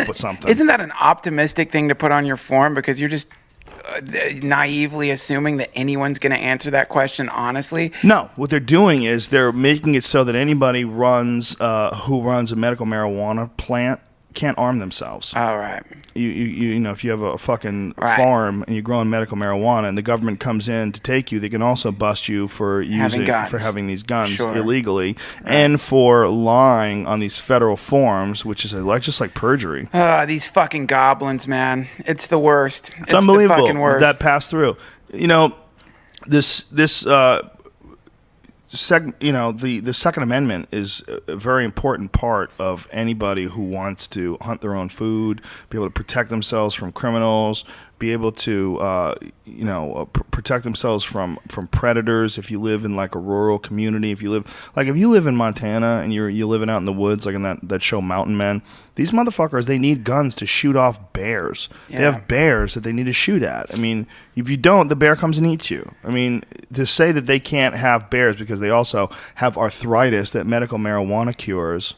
up with something. Isn't that an optimistic thing to put on your form because you're just naively assuming that anyone's going to answer that question honestly? No, what they're doing is they're making it so that anybody who runs a medical marijuana plant can't arm themselves. All right. You know, if you have a fucking farm and you're growing medical marijuana and the government comes in to take you, they can also bust you for having these guns illegally and for lying on these federal forms, which is just like perjury. These fucking goblins, man. It's the worst. It's unbelievable the fucking worst. that passed through. You know, the Second Amendment is a very important part of anybody who wants to hunt their own food, be able to protect themselves from criminals, be able to, protect themselves from predators. If you live in like a rural community, if you live in Montana and you're living out in the woods, like in that show Mountain Men, these motherfuckers, they need guns to shoot off bears. Yeah. They have bears that they need to shoot at. I mean, if you don't, the bear comes and eats you. I mean, to say that they can't have bears because they also have arthritis that medical marijuana cures.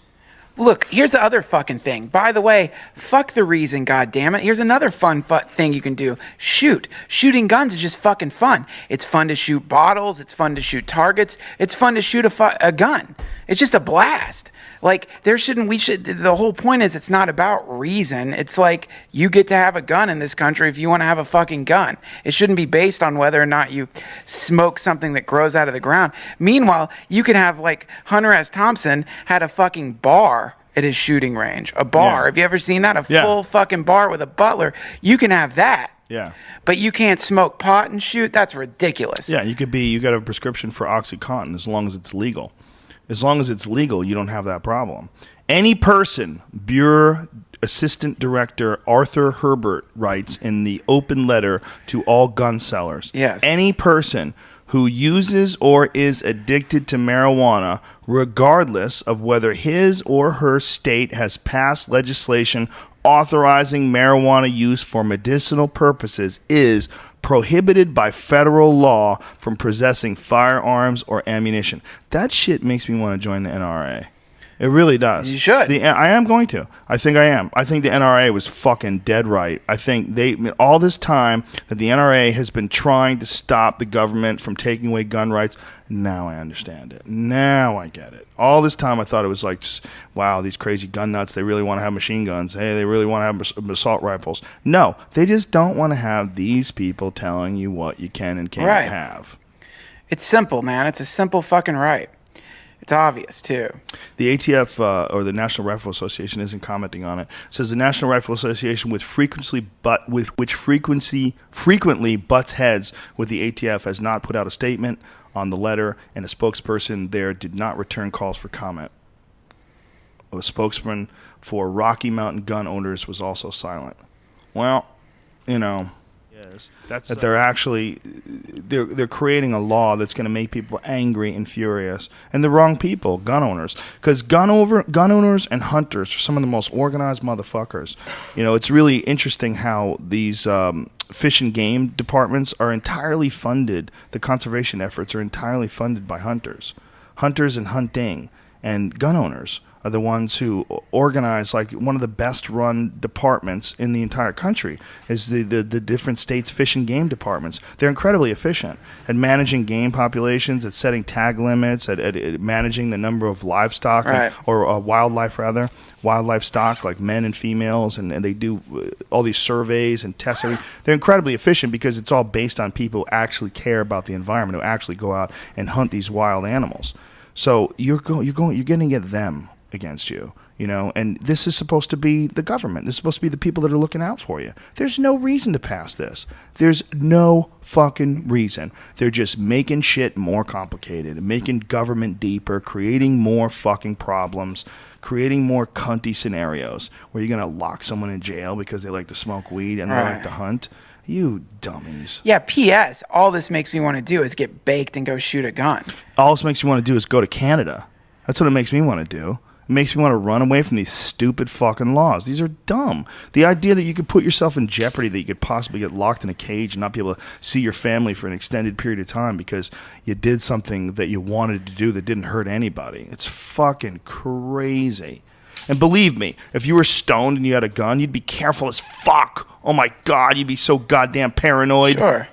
Look, here's the other fucking thing. By the way, fuck the reason, goddammit. Here's another fun thing you can do. Shoot. Shooting guns is just fucking fun. It's fun to shoot bottles. It's fun to shoot targets. It's fun to shoot a gun. It's just a blast. Like, the whole point is it's not about reason. It's like, you get to have a gun in this country if you want to have a fucking gun. It shouldn't be based on whether or not you smoke something that grows out of the ground. Meanwhile, you can have, like, Hunter S. Thompson had a fucking bar at his shooting range. A bar. Yeah. Have you ever seen that? A full fucking bar with a butler. You can have that. Yeah. But you can't smoke pot and shoot? That's ridiculous. Yeah, you got a prescription for OxyContin as long as it's legal. As long as it's legal, you don't have that problem. Any person, Bureau Assistant Director Arthur Herbert writes in the open letter to all gun sellers, any person who uses or is addicted to marijuana, regardless of whether his or her state has passed legislation authorizing marijuana use for medicinal purposes, is prohibited by federal law from possessing firearms or ammunition. That shit makes me want to join the NRA. It really does. You should. I am going to. I think I am. I think the NRA was fucking dead right. I think all this time that the NRA has been trying to stop the government from taking away gun rights, now I understand it. Now I get it. All this time I thought it was like, wow, these crazy gun nuts, they really want to have machine guns. Hey, they really want to have assault rifles. No, they just don't want to have these people telling you what you can and can't have. It's simple, man. It's a simple fucking right. It's obvious, too. The ATF, or the National Rifle Association, isn't commenting on it. It says the National Rifle Association, which frequently butts heads with the ATF, has not put out a statement on the letter, and a spokesperson there did not return calls for comment. A spokesman for Rocky Mountain gun owners was also silent. Well, you know, that they're actually they're creating a law that's going to make people angry and furious, and the wrong people, gun owners, because gun owners and hunters are some of the most organized motherfuckers. You know, it's really interesting how these fish and game departments are entirely funded. The conservation efforts are entirely funded by hunters and hunting, and gun owners are the ones who organize, like, one of the best run departments in the entire country is the different states' fish and game departments. They're incredibly efficient at managing game populations, at setting tag limits, at managing the number of livestock, or wildlife stock, like men and females, and they do all these surveys and tests. They're incredibly efficient because it's all based on people who actually care about the environment, who actually go out and hunt these wild animals. So you're going to get them against you, you know, and this is supposed to be the government. This is supposed to be the people that are looking out for you. There's no reason to pass this. There's no fucking reason. They're just making shit more complicated, making government deeper, creating more fucking problems, creating more cunty scenarios where you're going to lock someone in jail because they like to smoke weed and they like to hunt. You dummies. Yeah, P.S. All this makes me want to do is get baked and go shoot a gun. All this makes me want to do is go to Canada. That's what it makes me want to do. It makes me want to run away from these stupid fucking laws. These are dumb. The idea that you could put yourself in jeopardy, that you could possibly get locked in a cage and not be able to see your family for an extended period of time because you did something that you wanted to do that didn't hurt anybody. It's fucking crazy. And believe me, if you were stoned and you had a gun, you'd be careful as fuck. Oh my God, you'd be so goddamn paranoid. Sure.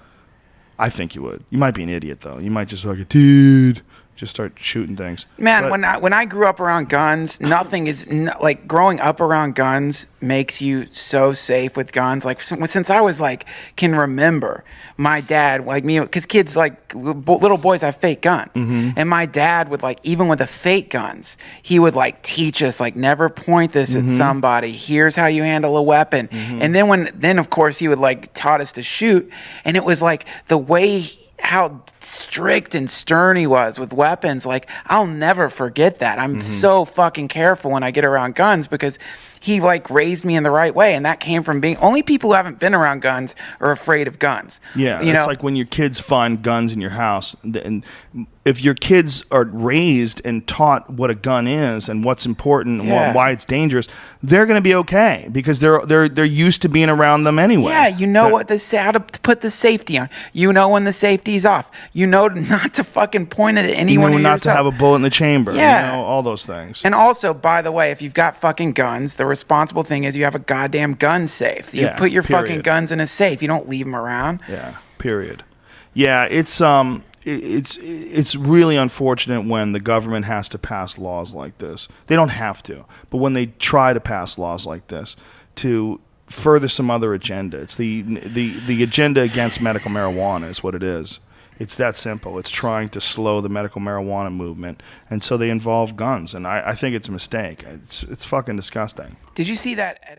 I think you would. You might be an idiot though. You might just like, dude, just start shooting things. Man, But- when I grew up around guns, nothing is like growing up around guns makes you so safe with guns. Like since I was like can remember, my dad like me because kids like little boys have fake guns, and my dad would like even with the fake guns, he would like teach us like never point this at somebody. Here's how you handle a weapon, and then of course he would like taught us to shoot, and it was like the way. How strict and stern he was with weapons. Like, I'll never forget that. I'm so fucking careful when I get around guns because he like raised me in the right way. And that came from being only people who haven't been around guns are afraid of guns. Yeah, you it's know, like when your kids find guns in your house, and if your kids are raised and taught what a gun is and what's important and why it's dangerous, they're going to be okay because they're used to being around them anyway. yeah, you know how to put the safety on. You know when the safety's off. You know not to fucking point it at You anyone. know or not to yourself. have a bullet in the chamber. Yeah. You know, all those things. And also, by the way, if you've got fucking guns, the responsible thing is you have a goddamn gun safe. You Yeah, put your fucking period. guns in a safe. You don't leave them around. Yeah, period. Yeah, it's really unfortunate when the government has to pass laws like this. They don't have to, but when they try to pass laws like this to further some other agenda, it's the agenda against medical marijuana is what it is. It's that simple. It's trying to slow the medical marijuana movement, and so they involve guns, and I think it's a mistake. It's fucking disgusting. Did you see that?